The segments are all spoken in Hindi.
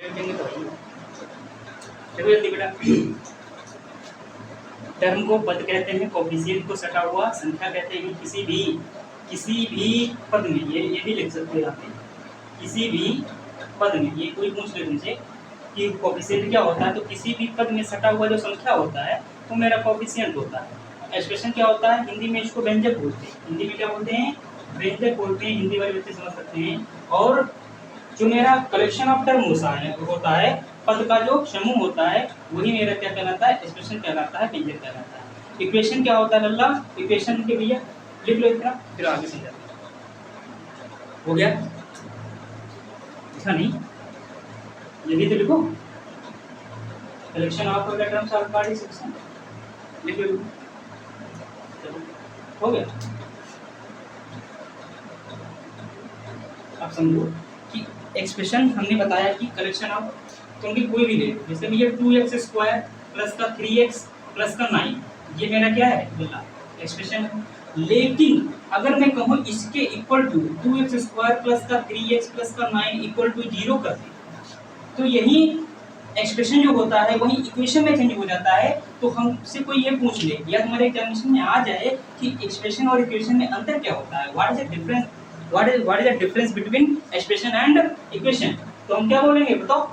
देंगे तो वही देखो जल्दी बेटा। टर्म को पद कहते हैं, कोफिशिएंट को सटा हुआ संख्या कहते हैं। किसी भी पद में, ये भी लिख सकते हो आप, किसी भी पद में, ये कोई पूछ ले तुमसे कि कोफिशिएंट क्या होता है, तो किसी भी पद में सटा हुआ जो संख्या होता है वो मेरा कोफिशिएंट होता है। एक्सप्रेशन क्या होता है, हिंदी में इसको व्यंजक बोलते हैं। हिंदी में क्या बोलते हैं, व्यंजक बोलते हैं। हिंदी वाले बच्चे समझ सकते हैं। और जो मेरा कलेक्शन ऑफ टर्म होता है, पद का जो समूह होता है, वही मेरा क्या कहलाता है, एक्सप्रेशन कहलाता है, व्यंजक कहलाता है। इक्वेशन क्या होता है लल्ला, इक्वेशन के भैया लिख लो इतना, फिर आगे समझाते हैं। हो गया, ऐसा नहीं, ये भी तो लिखो, collection of terms of party section लिख लो। हो गया। अब समझो कि एक्सप्रेशन हमने बताया कि कलेक्शन ऑफ, क्योंकि कोई भी ले, जैसे भैया 2x² प्लस का 3x प्लस का 9, ये मेरा क्या है बोला, एक्सप्रेशन है। लेकिन अगर मैं कहूँ इसके इक्वल टू 2x² प्लस का 3x प्लस का 9 इक्वल टू 0 कर दे, तो यही एक्सप्रेशन जो होता है वही इक्वेशन में चेंज हो जाता है। तो हमसे कोई ये पूछ ले या तुम्हारे एग्जामिनेशन में आ जाए कि एक्सप्रेशन और इक्वेशन में अंतर क्या होता है, what is the difference between expression and equation, तो हम क्या बोलेंगे बताओ,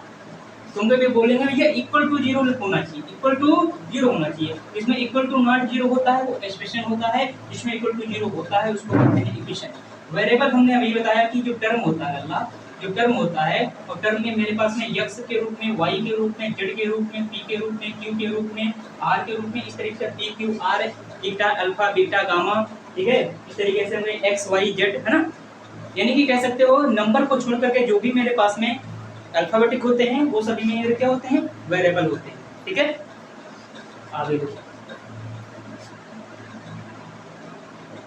तुम भी बोलेंगे भैया इक्वल टू 0 होना चाहिए, इक्वल टू 0 होना चाहिए। इसमें इक्वल टू नॉट 0 होता है वो एक्सप्रेशन होता है, जिसमें इक्वल टू 0 होता है उसको कहते हैं इक्वेशन। वेरिएबल हमने अभी बताया कि जो टर्म होता है अल्लाह, जो टर्म होता है, और टर्म में मेरे पास में x के रूप में, y के रूप में, z के रूप में, p के रूप में, q के रूप में, r के रूप में, इस तरीके से p q r theta alpha beta gamma, ठीक है, इस तरीके से हमें x y z, है ना। यानी कि कह सकते हो नंबर को छोड़ करके जो भी मेरे पास में अल्फाबेटिक होते हैं वो सभी मेरे क्या होते हैं, वेरिएबल होते हैं, ठीक है। आगे देखो,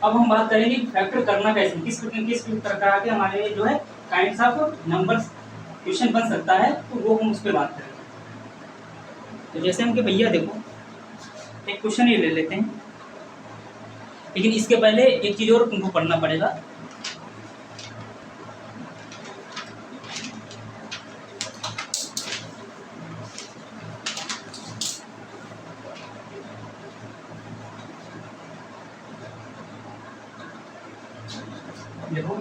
अब हम बात करेंगे फैक्टर करना कैसे, किस प्रकार के हमारे जो है काइंड्स ऑफ नंबर्स क्वेश्चन बन सकता है, तो वो हम उस पर बात करेंगे। तो जैसे हम कि भैया देखो एक क्वेश्चन ये ले लेते हैं, लेकिन इसके पहले एक चीज और तुमको पढ़ना पड़ेगा। देखो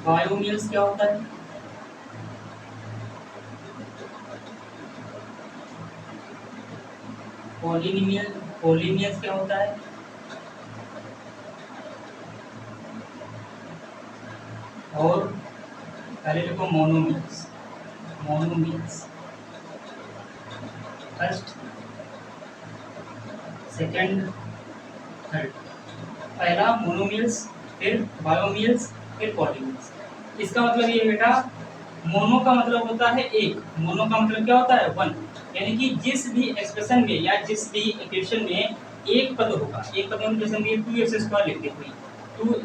बायोमिल्स क्या होता है, पॉलिनियल्स क्या होता है, और पहले देखो मोनोमिल्स फर्स्ट सेकंड थर्ड, पहला मोनोमिल्स, फिर बायोमिल्स, फिर पॉलिमिल्स। इसका मतलब ये बेटा, मोनो का मतलब होता है एक, मोनो का मतलब क्या होता है 1, यानी कि जिस भी एक्सप्रेशन में या जिस भी इक्वेशन में एक पद होगा, एक पद में जैसे हम 2x² लिखते हैं,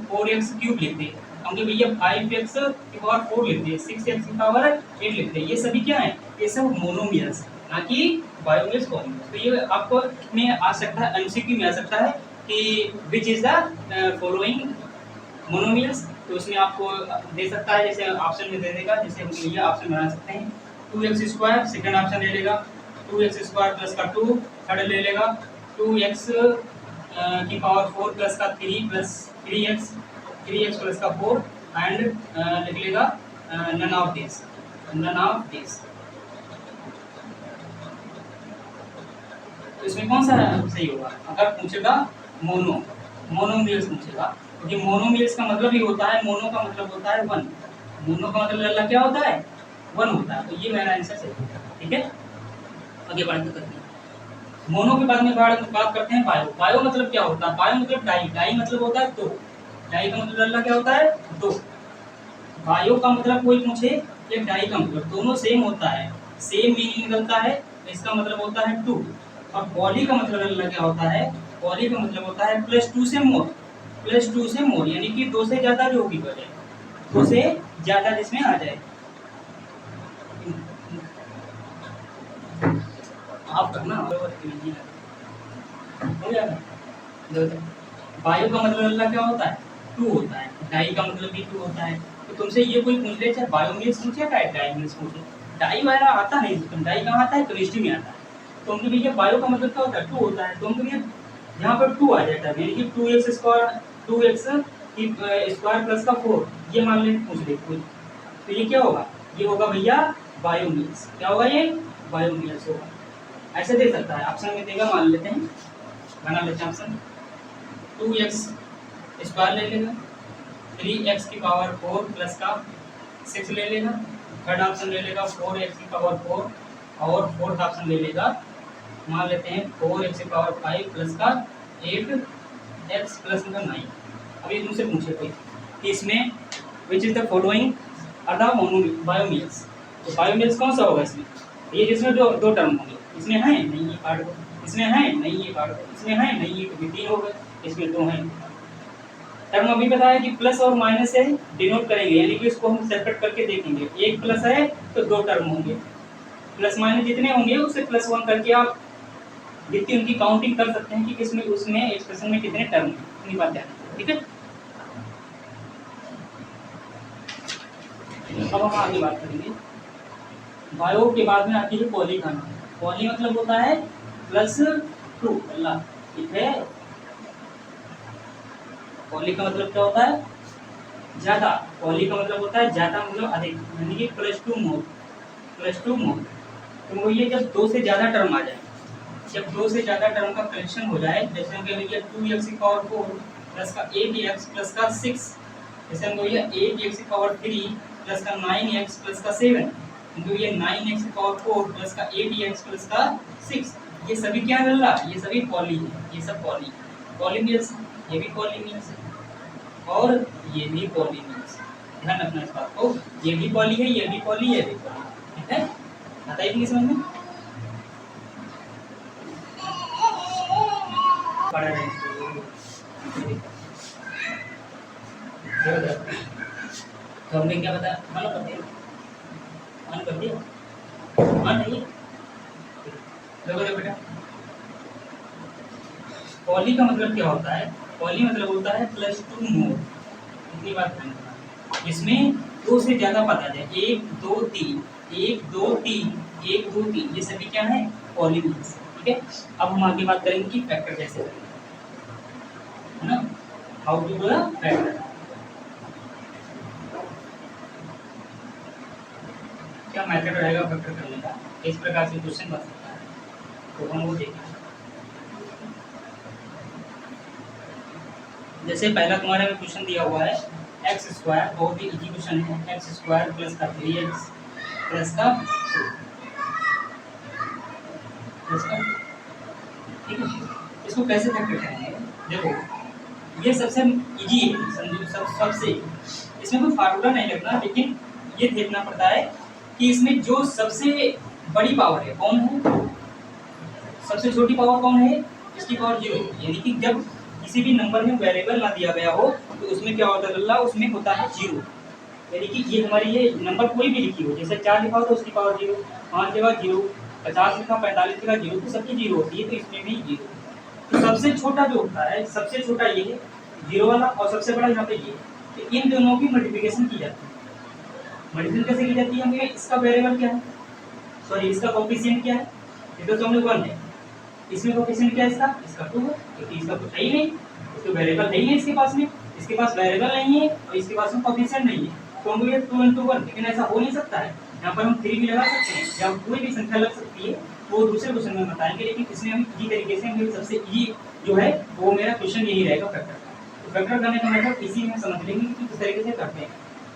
4x क्यूब लिखते हैं, हम भैया 5x की पावर 4 लिखते हैं, 6x की पावर 8 लिखते हैं, ये सभी क्या है, ये सब मोनोमिल्स, ना कि बायोमिल्स पॉलिमिल्स। तो ये आपको में आ सकता है, एमसीक्यू में आ सकता है कि विच इज द फॉलोइंग मोनोमिल्स, तो उसमें आपको दे सकता है, जैसे ऑप्शन में दे देगा, जैसे हम ये ऑप्शन बना सकते हैं 2x², सेकंड ऑप्शन ले लेगा 2x² प्लस का 2, थर्ड ले लेगा 2x की पावर 4 प्लस का 3 प्लस 3x प्लस का 4 एंड लिख लेगा नन ऑफ दिस। तो इसमें कौन सा सही होगा, अगर पूछेगा मोनोमिल्स पूछेगा, क्योंकि मोनोमिल्स का मतलब ही होता है, मोनो का मतलब होता है 1, मोनो का मतलब अल्लाह क्या होता है 1 होता है, तो ये मेरा आंसर सही है, ठीक है। आगे बात करते हैं, मोनो के बाद में बात करते हैं बायो मतलब क्या होता है, बायो मतलब डाई मतलब होता है 2, डाई का मतलब अल्लाह क्या होता है 2, बायो का मतलब कोई पूछे या डाई का मतलब, दोनों सेम होता है, सेम मीनिंग निकलता है, इसका मतलब होता है 2। और पॉली का मतलब अल्लाह क्या होता है, पॉली का मतलब होता है +2 से मोर, यानी कि 2 से ज्यादा जो भी बचे, 2 से ज्यादा जिसमें आ जाए। आप करना बायो का मतलब अल्लाह क्या होता है 2 होता है, डाई का मतलब भी 2 होता है। तो तुमसे ये कोई पूछ ले, चाहे बायोमिल्स पूछे चाहे डाईमिल्स पूछे, डाई वाला आता नहीं, तो डाई कहाँ आता है, केमिस्ट्री में आता है। तो हमको भैया बायो का मतलब क्या होता है, 2 होता है। तो हमको भैया यहाँ पर 2 आ जाता है, यानी कि 2x स्क्वायर 2x की स्क्वायर प्लस का 4, ये मान लें पूछ ले कोई, तो ये क्या होगा, ये होगा भैया बायोमील्स। क्या होगा ये, बायोमील्स होगा। ऐसे दे सकता है, ऑप्शन में देगा, मान लेते हैं, बना लेते हैं ऑप्शन। 2x स्क्वायर ले लेगा, 3x की पावर 4 प्लस का 6 ले लेगा, थर्ड ऑप्शन ले लेगा 4x की पावर 4, और फोर्थ ऑप्शन ले लेगा, मान लेते हैं 4x की पावर 5 प्लस का 8x प्लस का 9। अब ये मुझसे पूछे कोई कि इसमें which is the following are the biomeals, तो बायोमील्स कौन सा होगा इसमें, ये जिसमें दो टर्म होंगे, इसमें है नहीं ये काट दो, इसमें है नहीं ये काट दो, इसमें है नहीं ये, तो 3 हो गए, इसमें 2 हैं। टर्म अभी बताया कि प्लस और माइनस से डिनोट करेंगे, यानी कि इसको हम सेपरेट करके देखेंगे, एक प्लस है तो 2 टर्म होंगे, प्लस माइनस जितने होंगे उससे +1 करके आप जितनी उनकी काउंटिंग कर सकते हैं कि किसमें उसमें एक्सप्रेशन में कितने टर्म हैं, इतनी बात ध्यान रखिए, ठीक है। अब हम आगे बात करेंगे, बायो के बाद में आती है पॉली का नाम। पॉली मतलब होता है +2, अल्लाह ठीक है। पॉली का मतलब क्या होता है, ज्यादा, पॉली का मतलब होता है ज्यादा, मतलब अधिक, यानी कि +2 मोर। तो ये जब 2 से ज्यादा टर्म आ जाए, जब 2 से ज्यादा टर्म का कलेक्शन हो जाए, जैसे हम कहेंगे 2x की पावर 4 प्लस का 8x प्लस का 6, जैसे हम कहेंगे 8x की पावर 3 प्लस का 9x प्लस का 7, तो ये 9x की पावर 4 प्लस का 8x प्लस का 6, ये सभी क्या है अल्लाह, ये सभी पॉली है, ये सब पॉलीमियल्स, ये भी पॉलीमियल्स है और ये भी पॉलीमियल्स, ध्यान रखना इस बात को, ये भी पॉली है, ये भी पॉली है, ये भी पॉली, ठीक है। बताइए कि समझ में पढ़ रहे हैं, तो हमने क्या बताया, मालूम कर दिया, हाँ नहीं देखो बेटा, पॉली का मतलब क्या होता है, पॉली मतलब होता है +2 मोर, इतनी बात करना। इसमें 2 से ज्यादा पद आ जाए, 1 2 3 1 2 3 1 2 3, ये सभी क्या है, पॉलीमियल्स, ठीक है। अब हम आगे बात करेंगे कि फैक्टर कैसे करेंगे, है ना, how to do the factor, क्या मेथड रहेगा फैक्टर करने का, इस प्रकार से क्वेश्चन बन सकता है, तो हम वो देखेंगे। जैसे पहला तुम्हारे में क्वेश्चन दिया हुआ है x², बहुत ही इजी क्वेश्चन है, x² प्लस का 3x प्लस का 2, ठीक है। इसको कैसे फैक्टर करेंगे, देखो ये सबसे इजी है, समझो सबसे, इसमें कोई फार्मूला नहीं लगना, लेकिन ये देखना पड़ता है कि इसमें जो सबसे बड़ी पावर है कौन है, सबसे छोटी पावर कौन है, इसकी पावर 0, यानी कि जब किसी भी नंबर में वेरिएबल ना दिया गया हो तो उसमें क्या होता है अल्लाह, उसमें होता है 0, यानी कि ये हमारी ये नंबर कोई भी लिखी हो, जैसे 4 लिखा हो तो उसकी पावर 0, 5 जगह 0, 50 लिखा 45 जगह 0, तो सबकी 0 होती है, तो इसमें भी 0। तो सबसे छोटा जो होता है, सबसे छोटा ये है 0 वाला, और सबसे बड़ा यहाँ पे ये, तो इन दोनों की मल्टीप्लिकेशन की जाती है। मल्टीप्लिकेशन कैसे की जाती है, हमें इसका वेरिएबल क्या है, सॉरी इसका कोएफिशिएंट क्या है, ये तो हमने 1 है, इसमें कोएफिशिएंट क्या है इसका 2 है, क्योंकि इसका कुछ है ही नहीं, इसका वेरिएबल नहीं है, इसके पास में, इसके पास वेरिएबल नहीं है और इसके पास में कोएफिशिएंट नहीं है, तो हम ये 2 × 1, लेकिन ऐसा हो नहीं सकता है, यहाँ पर हम 3 भी लगा सकते हैं या कोई भी संख्या लग सकती है, वो दूसरे क्वेश्चन में बताएंगे, लेकिन इसमें हम इजी तरीके से, हमें सबसे इजी जो है वो मेरा क्वेश्चन यही रहेगा फैक्टर का। तो फैक्टर करने का मतलब इसी में समझ लेंगे कि किस तरीके से करते हैं,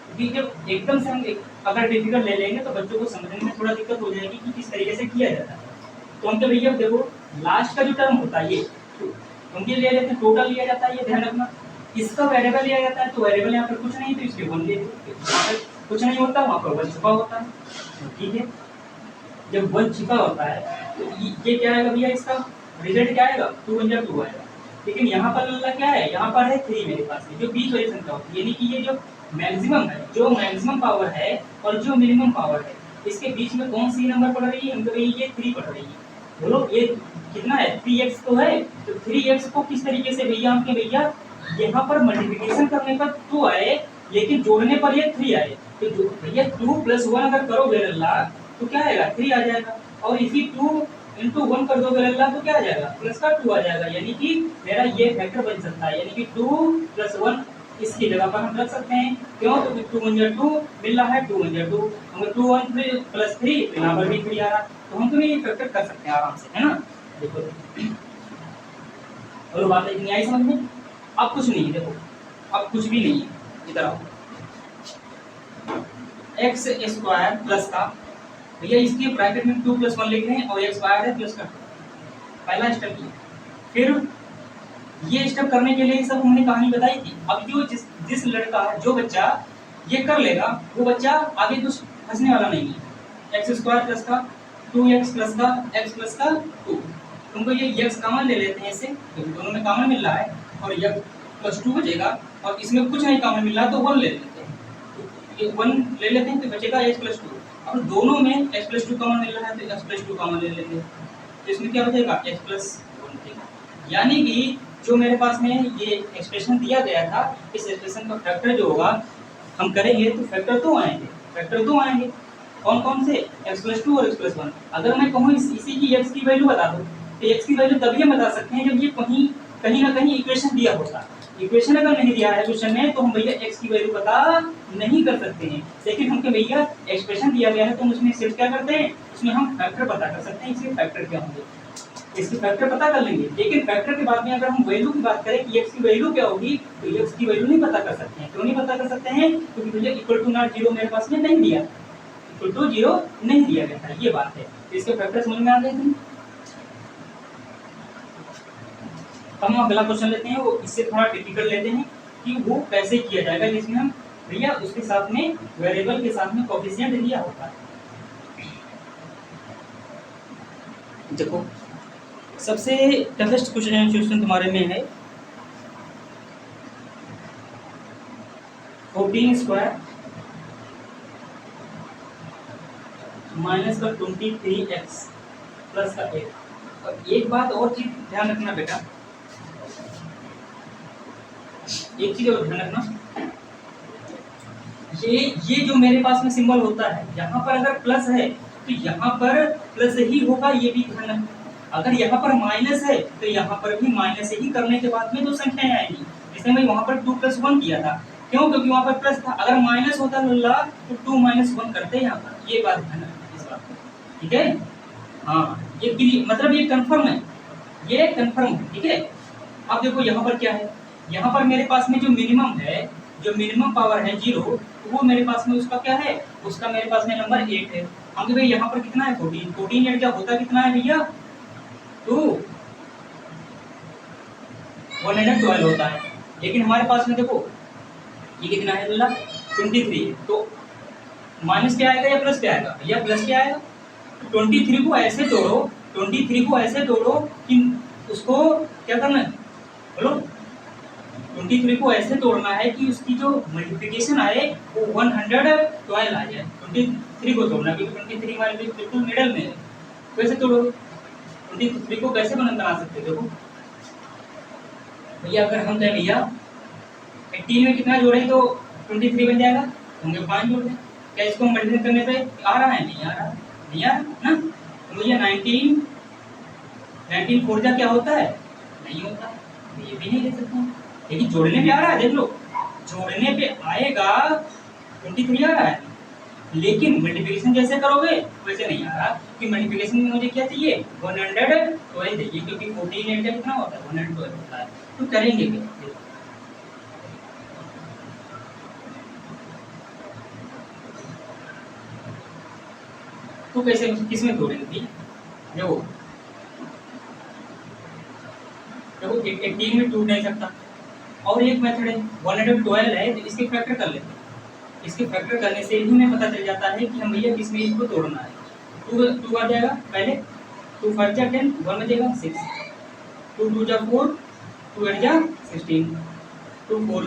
क्योंकि जब एकदम से हम अगर डिफिकल्ट ले लेंगे तो बच्चों को समझने में थोड़ा दिक्कत हो जाएगी कि किस तरीके से किया जाता है। तो हम तो भैया देखो लास्ट का जो टर्म होता है ये, तो हम ये ले लेते हैं, टोटल लिया जाता है, ये ध्यान रखना, इसका वेरिएबल लिया जाता है, तो वेरिएबल यहाँ पर कुछ नहीं, तो इसके 1 ले लो, यहाँ पर कुछ नहीं होता, वहाँ पर 1 छुपा होता है, ठीक है। जब 1 छिपा होता है तो ये क्या आएगा भैया, इसका रिजल्ट क्या आएगा, 2 × 2 आएगा, लेकिन यहाँ पर अल्लाह क्या है, यहाँ पर है 3 मेरे पास में, जो बीच वाली संख्या होती है, यानी कि ये जो मैक्सिमम है, जो मैक्सिमम पावर है और जो मिनिमम पावर है, इसके बीच में कौन सी नंबर पड़ रही है, हम कहेंगे ये 3 पड़ रही है, बोलो ये कितना है, 3x तो है, तो 3x को किस तरीके से भैया, आपके भैया यहाँ पर मल्टीप्लिकेशन करने पर 2 आए, लेकिन जोड़ने पर ये 3 आए, तो जो भैया 2 + 1 अगर करोगे अल्लाह, तो क्या आएगा 3 आ जाएगा, और इसी 2 इंटू 1 कर दोगे लल्ला तो क्या आ जाएगा प्लस का 2 आ जाएगा, यानी कि मेरा ये फैक्टर बन सकता है, यानी कि 2 प्लस 1 इसकी जगह पर हम रख सकते हैं। क्यों? क्योंकि 2 1 जा 2 मिल रहा है, 2 1 जा 2, हमें 2 1 प्लस 3 तो यहाँ पर भी 3 आ रहा, तो हम तो ये फैक्टर कर सकते हैं आराम से, है ना। देखो और बात इतनी आई समझ में। अब कुछ नहीं है, देखो अब कुछ भी नहीं है, इधर आओ। एक्स स्क्वायर प्लस का भैया इसके ब्रैकेट में 2 + 1 लिख रहे हैं और एक्स स्क्वायर है प्लस का, पहला स्टेप ये। फिर ये स्टेप करने के लिए सब हमने कहानी बताई थी। अब जो जिस लड़का जो बच्चा ये कर लेगा वो बच्चा आगे कुछ फंसने वाला नहीं है। एक्स स्क्वायर प्लस का 2x प्लस का x प्लस का 2, तुमको ये x कॉमन ले लेते हैं इससे, क्योंकि दोनों में कॉमन मिल रहा है, और x प्लस 2 बचेगा, और इसमें कुछ नहीं कॉमन मिल रहा तो 1 ले लेते हैं, तो ये 1 ले लेते हैं तो बचेगा x प्लस 2। अब दोनों में x प्लस 2 कॉमन मिल रहा है तो x प्लस 2 कॉमन ले लेते हैं, तो इसमें क्या बचेगा x प्लस 1 बचेगा। यानी कि जो मेरे पास में ये एक्सप्रेशन दिया गया था, इस एक्सप्रेशन का फैक्टर जो होगा हम करेंगे तो फैक्टर 2 आएंगे, फैक्टर 2 आएंगे। कौन कौन से? x प्लस 2 और x प्लस 1। अगर मैं कहूँ इसी की x की वैल्यू बता दो तो x की वैल्यू तभी हम बता सकते हैं जब ये कहीं ना कहीं इक्वेशन दिया होता। इक्वेशन अगर नहीं दिया है क्वेश्चन में तो हम भैया x की वैल्यू पता नहीं कर सकते हैं, लेकिन हमके भैया एक्सप्रेशन दिया गया है तो हम उसमें सिर्फ क्या करते हैं, उसमें हम फैक्टर पता कर सकते हैं। इसके फैक्टर क्या होंगे, इसके फैक्टर पता कर लेंगे, लेकिन फैक्टर के बाद में अगर हम वैल्यू की बात करें कि x की वैल्यू क्या होगी तो x की वैल्यू नहीं पता कर सकते हैं। क्यों नहीं पता कर सकते हैं? क्योंकि भैया इक्वल टू नॉट 0 मेरे पास में नहीं दिया, इक्वल टू 0 नहीं दिया गया था, ये बात है। तो इसके फैक्टर समझ में आ गए थे। हम अगला क्वेश्चन लेते हैं, वो इससे थोड़ा डिफिकल्ट लेते हैं कि वो कैसे किया जाएगा, जिसमें हम भैया उसके साथ में वेरिएबल के साथ में कोएफिशिएंट दिया होता है। देखो सबसे टफेस्ट क्वेश्चन तुम्हारे में है 14 स्क्वायर माइनस का 23x प्लस का 8। और एक बात और चीज ध्यान रखना बेटा, एक चीज और ध्यान रखना, ये जो मेरे पास में सिंबल होता है यहाँ पर अगर प्लस है तो यहाँ पर प्लस ही होगा, ये भी ध्यान रखना। अगर यहाँ पर माइनस है तो यहाँ पर भी माइनस ही करने के बाद में दो संख्याएं आएंगी। जैसे मैं वहाँ पर 2 + 1 किया था, क्यों? क्योंकि वहाँ पर प्लस था, अगर माइनस होता तो 2 - 1 करते यहाँ पर, ये बात ध्यान रखना इस बात को, ठीक है। हाँ ये मतलब ये कंफर्म है, ये कंफर्म है, ठीक है। अब देखो यहाँ पर क्या है, यहाँ पर मेरे पास में जो मिनिमम है, जो मिनिमम पावर है 0, तो वो मेरे पास में उसका क्या है, उसका मेरे पास में नंबर 8 है। हम भाई यहाँ पर कितना है 14, 14 8 क्या होता कितना है भैया 2, 112 होता है। लेकिन हमारे पास में देखो ये कितना है अल्लाह 23 है, तो माइनस क्या आएगा या प्लस क्या आएगा भैया, प्लस क्या आएगा। 23 को ऐसे तोड़ो, 23 को ऐसे तोड़ो कि उसको क्या करना है, बोलो 23 को ऐसे तोड़ना है कि उसकी जो मल्टीप्लिकेशन आए वो 112 आ जाए। 23 को तोड़ना, क्योंकि 23 हमारे बीच बिल्कुल मिडल में है। कैसे तोड़ो 23 को, कैसे बना सकते देखो भैया, अगर हम कहें भैया 18 में कितना जोड़े तो 23 बन जाएगा, होंगे 5 जोड़ दें। क्या इसको मल्टीप्लाई करने पे आ रहा है, नहीं आ रहा, नहीं आ रहा ना। तो भैया 19 4 जा क्या होता है, नहीं होता, तो ये भी नहीं ले सकते, लेकिन जोड़ने पे आ रहा है, देख लो जोड़ने पे आएगा 23 आ रहा है, लेकिन मल्टीप्लिकेशन जैसे करोगे वैसे नहीं आ रहा, क्योंकि मल्टीप्लिकेशन में मुझे क्या चाहिए 112 चाहिए, क्योंकि 14 8 कितना होता है 112 होता है। तो करेंगे क्या, तो कैसे किसमें तोड़ेंगे, देखो 18 में टूट नहीं सकता, और एक मेथड है 112 है, तो इसके फैक्टर कर लेते हैं। इसके फैक्टर करने से ही हमें पता चल जाता है कि हम भैया किसमें इसको तोड़ना है। 2 आ जाएगा पहले, 2 5 जा 10, 1 बचेगा 6, 2 2 जा 4, 2 8 जा 16, 2 4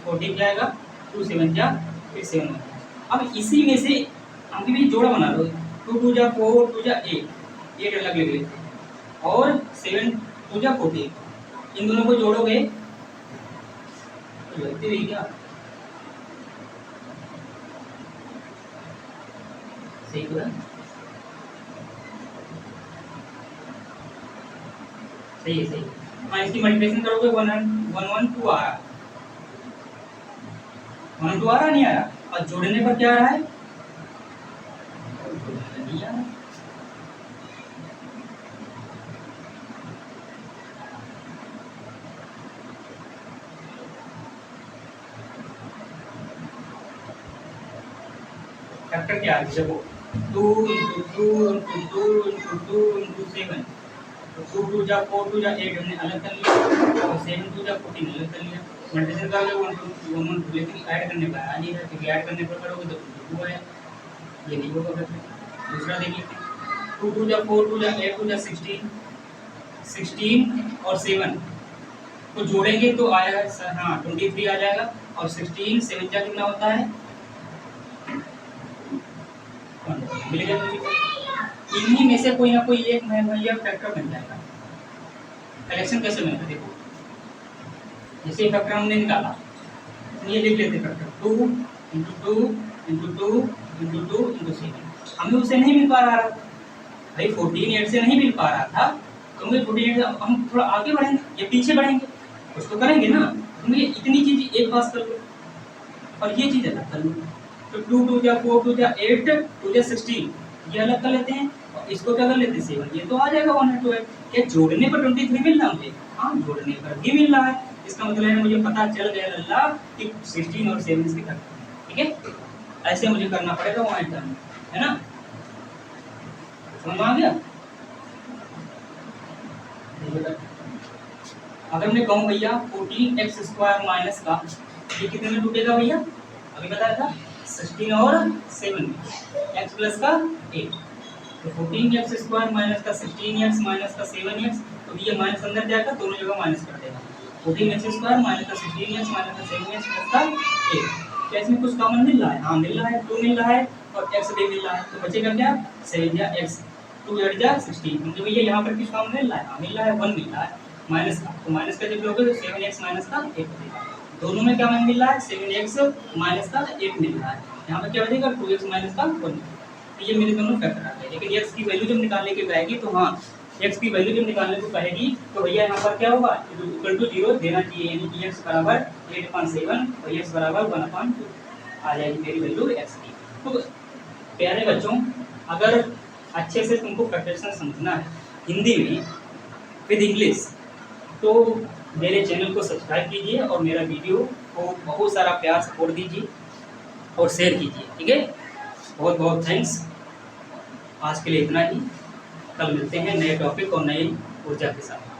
14 जाएगा, 2 7 जा फिर 7 बचेगा। अब इसी में से हम भी जोड़ा बना लो, 2 2 जा 4, 2 जा 8 अलग ले लेते हैं, और 7 2 जा 14, इन दोनों को जोड़ोगे तो लगती रही क्या, सही बोला सही है, सही है। हाँ, इसकी मल्टीप्लिकेशन करोगे 112 आ रहा, 112 आ रहा, नहीं आ रहा? और जोड़ने पर क्या आ रहा है? नहीं आ रहा। फैक्टर क्या है? देखो 2 × 2 × 2 × 2 × 7, तो 2 2 जा 4 2 जा 8 हमने अलग कर लिया, और 7 2 जा 14 अलग कर लिया। मल्टीप्लिकेशन करोगे 1 2 1 1 लेकिन ऐड करने पर आ नहीं रहा, क्योंकि ऐड करने पर करोगे तो 2 आया, ये नहीं होगा फिर। दूसरा देखिए 2 2 जा 4 2 जा 8 2 जा 16, 16 और 7 को जोड़ेंगे तो आएगा, हाँ 23 आ जाएगा। और 16 7 जा कितना होता है? मिल गया मुझे। इन्हीं में से कोई ना कोई एक भैया फैक्टर बन जाएगा। कलेक्शन कैसे बनेगा? देखो जैसे फैक्टर हमने निकाला, ये लिख लेते फैक्टर 2 × 2 × 2 × 2 × 7। हमें उससे नहीं मिल पा रहा था भाई, 14 8 से नहीं मिल पा रहा था, तो मुझे 14 8 हम थोड़ा आगे बढ़ेंगे या पीछे बढ़ेंगे, कुछ तो करेंगे ना। तो मुझे इतनी चीज एक पास कर लो और ये चीज अलग कर लो। तो 2 2 जा 4 2 जा 8 2 जा 16, ये अलग कर लेते हैं, और इसको क्या कर लेते हैं 7, ये तो आ जाएगा 112। क्या जोड़ने पर 23 मिल रहा मुझे? हाँ, जोड़ने पर भी मिल रहा है। इसका मतलब है मुझे पता चल गया अल्लाह कि 16 और 7 इसके फैक्टर, ठीक है? ऐसे मुझे करना पड़ेगा वहाँ टर्म, है ना? समझ में आ गया? अगर मैं कहूँ भैया 14x² माइनस का, ये कितने में टूटेगा भैया? अभी बताया था 16 और 7 में, x प्लस का 8, तो 14x² माइनस का 16x माइनस का 7x, तो ये माइनस अंदर जाएगा, दोनों जगह माइनस कर देगा। 14x² माइनस का 16x माइनस का 7x प्लस का 8। क्या इसमें कुछ कॉमन मिल रहा है? हाँ मिल रहा है, 2 मिल रहा है और x भी मिल रहा है, तो बचेगा क्या? 7 या x, 2 8 जा 16। मुझे भैया यहाँ पर किस कॉमन मिल रहा है? हाँ मिल रहा है, 1 मिल रहा है माइनस का, तो माइनस का जब लोगे तो 7x माइनस का 8 बचेगा। दोनों में क्या मिल रहा है? 7x माइनस का 8 मिल रहा है। यहाँ पर क्या बचेगा? 2x माइनस का 1। तो ये मेरे दोनों फैक्टर आ गए। लेकिन x की वैल्यू जब निकालने की कहेगी तो हाँ, x की वैल्यू जब निकालने को कहेगी तो भैया यहाँ पर क्या होगा? इक्वल टू 0 देना चाहिए, यानी कि x बराबर 8/7 और x बराबर 1/2 आ जाएगी मेरी वैल्यू x की। तो प्यारे बच्चों, अगर अच्छे से तुमको फैक्टरेशन समझना है हिंदी में विद इंग्लिश, तो मेरे चैनल को सब्सक्राइब कीजिए और मेरा वीडियो को बहुत सारा प्यार सपोर्ट दीजिए और शेयर कीजिए, ठीक है? बहुत बहुत थैंक्स। आज के लिए इतना ही, कल मिलते हैं नए टॉपिक और नई ऊर्जा के साथ।